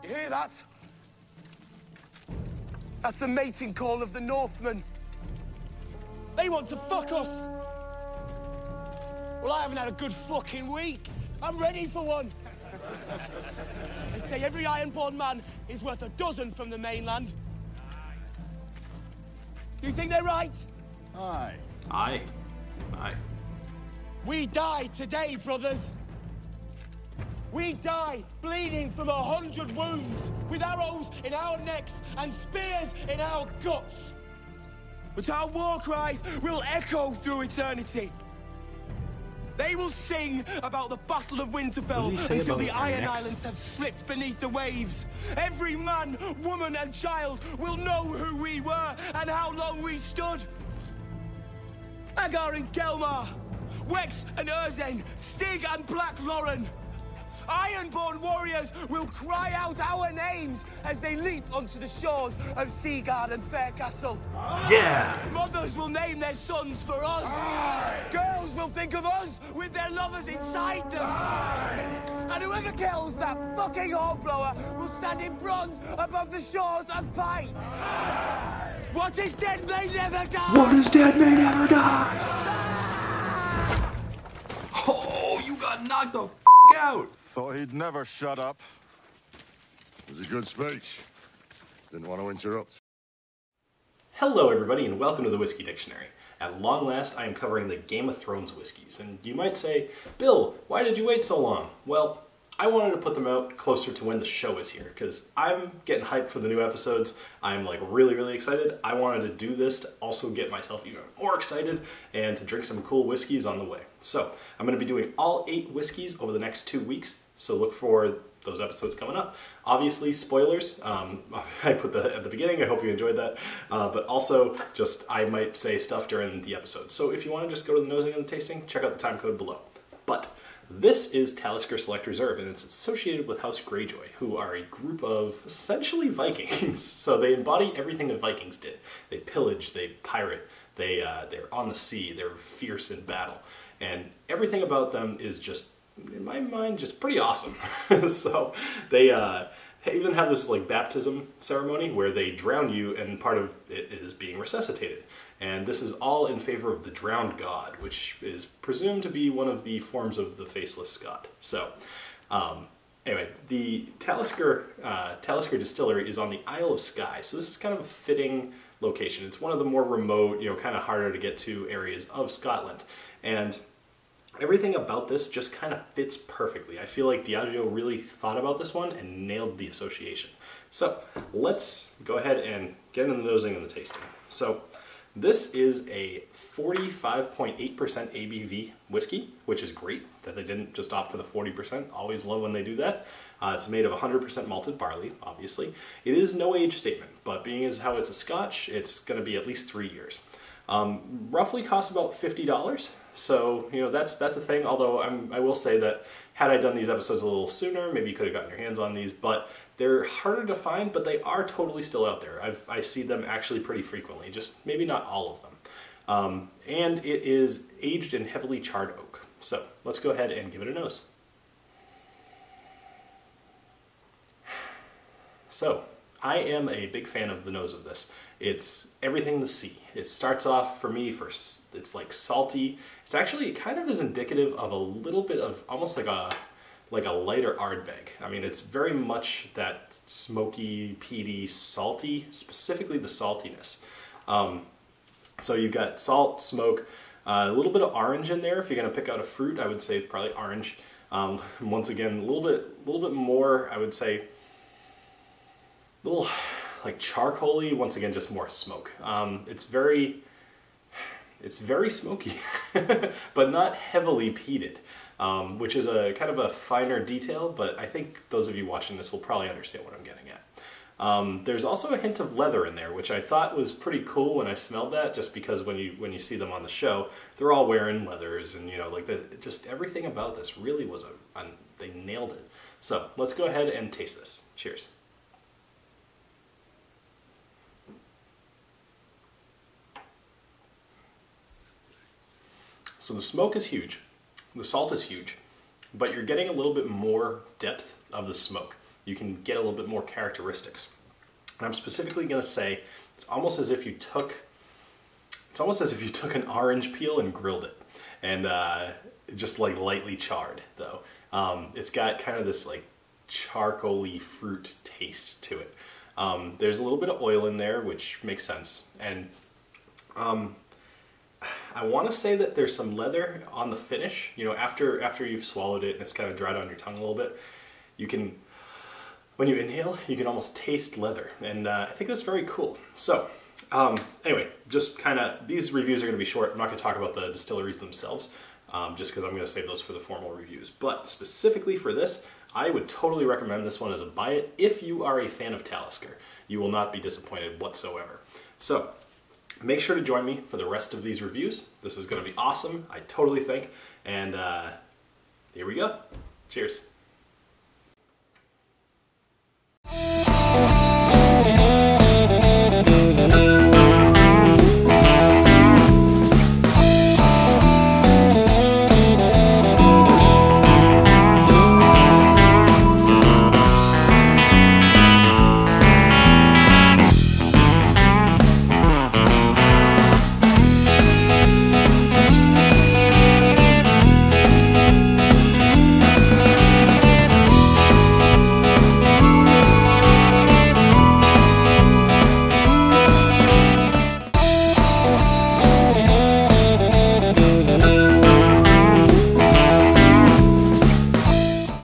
You hear that? That's the mating call of the Northmen. They want to fuck us. Well, I haven't had a good fucking week. I'm ready for one. They say every ironborn man is worth a dozen from the mainland. Do you think they're right? Aye. Aye. Aye. We die today, brothers. We die bleeding from 100 wounds, with arrows in our necks and spears in our guts. But our war cries will echo through eternity. They will sing about the Battle of Winterfell until the Iron Islands have slipped beneath the waves. Every man, woman, and child will know who we were and how long we stood. Agar and Gelmar, Wex and Urzen, Stig and Black Lauren. Ironborn warriors will cry out our names as they leap onto the shores of Seaguard and Faircastle. Yeah! Mothers will name their sons for us. Aye. Girls will think of us with their lovers inside them. Aye. And whoever kills that fucking hornblower will stand in bronze above the shores of Pyke. Aye. What is dead may never die. What is dead may never die. Oh, you got knocked the f*** out. Thought he'd never shut up. It was a good speech. Didn't want to interrupt. Hello everybody and welcome to the Whiskey Dictionary. At long last I am covering the Game of Thrones whiskeys, and you might say, Bill, why did you wait so long? Well, I wanted to put them out closer to when the show is here, because I'm getting hyped for the new episodes. I'm like really excited. I wanted to do this to also get myself even more excited and to drink some cool whiskeys on the way. So I'm going to be doing all 8 whiskeys over the next 2 weeks, so look for those episodes coming up. Obviously, spoilers. I put that at the beginning. I hope you enjoyed that. But also, just I might say stuff during the episode. So if you want to just go to the nosing and the tasting, check out the time code below. But this is Talisker Select Reserve, and it's associated with House Greyjoy, who are a group of essentially Vikings. So they embody everything that Vikings did. They pillage, they pirate, they're on the sea, they're fierce in battle, and everything about them is just, in my mind, just pretty awesome. So they even have this like baptism ceremony where they drown you, and part of it is being resuscitated. And this is all in favor of the drowned god, which is presumed to be one of the forms of the faceless god. So, anyway, the Talisker distillery is on the Isle of Skye, so this is kind of a fitting location. It's one of the more remote, kind of harder to get to areas of Scotland. And everything about this just kind of fits perfectly. I feel like Diageo really thought about this one and nailed the association. So, let's go ahead and get into the nosing and the tasting. So, this is a 45.8% ABV whiskey, which is great that they didn't just opt for the 40%. Always love when they do that. It's made of 100% malted barley, obviously. It is no age statement, but being as how it's a Scotch, it's going to be at least 3 years. Roughly costs about $50. So, that's a thing, although I will say that had I done these episodes a little sooner, maybe you could have gotten your hands on these, but they're harder to find, but they are totally still out there. I see them actually pretty frequently, just maybe not all of them. And it is aged in heavily charred oak. So let's go ahead and give it a nose. So I am a big fan of the nose of this. It's everything the sea. It starts off for me it's like salty. It's actually, it kind of is indicative of a little bit of almost like a lighter Ardbeg. I mean, it's very much that smoky, peaty, salty, specifically the saltiness. So you've got salt, smoke, a little bit of orange in there. If you're gonna pick out a fruit, I would say probably orange. Once again, a little bit more, I would say, a little like charcoaly. Once again, just more smoke. It's very smoky, but not heavily peated. Which is a kind of a finer detail, but I think those of you watching this will probably understand what I'm getting at. There's also a hint of leather in there, which I thought was pretty cool when I smelled that, just because when you see them on the show, they're all wearing leathers, and just everything about this really was they nailed it. So let's go ahead and taste this. Cheers. So the smoke is huge. The salt is huge, but you're getting a little bit more depth of the smoke. you can get a little bit more characteristics. And I'm specifically going to say it's almost as if you took an orange peel and grilled it, and just like lightly charred though. It's got kind of this like charcoaly fruit taste to it. There's a little bit of oil in there, which makes sense, and I want to say that there's some leather on the finish. You know, after you've swallowed it and it's kind of dried on your tongue a little bit, you can, when you inhale, you can almost taste leather, and I think that's very cool. So anyway, just kind of, these reviews are going to be short. I'm not going to talk about the distilleries themselves, just because I'm going to save those for the formal reviews. But specifically for this, I would totally recommend this one as a buy it if you are a fan of Talisker. You will not be disappointed whatsoever. So make sure to join me for the rest of these reviews. This is going to be awesome, I totally think. And here we go. Cheers.